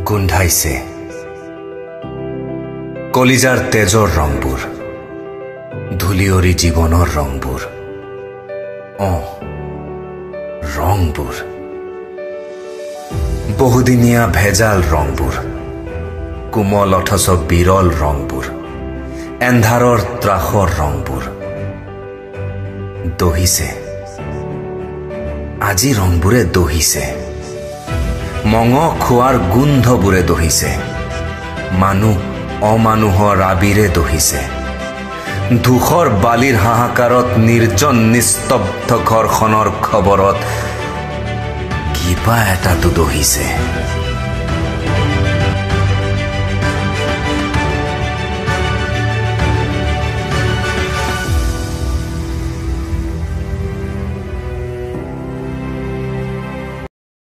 গোন্ধাইছে কলিজাৰ তেজৰ ৰংবোৰ ধূলিয়ৰী জীৱনৰ ৰংবোৰ ৰংবোৰ বহুদিনীয়া ভেজাল ৰংবোৰ কোমল অথচ বিৰল ৰংবোৰ এন্ধাৰৰ ত্ৰাসৰ ৰংবোৰ দহিছে আজি ৰংবোৰে দহিছে মঙ খোৱাৰ গোন্ধবোৰে দহিছে মানুহ অমানুহৰ আবিৰে দহিছে ধূসৰ বালিৰ হাহাকাৰত নিৰ্জন নিস্তব্ধ ঘৰখনৰ খবৰত কিবা এটাতো দহিছে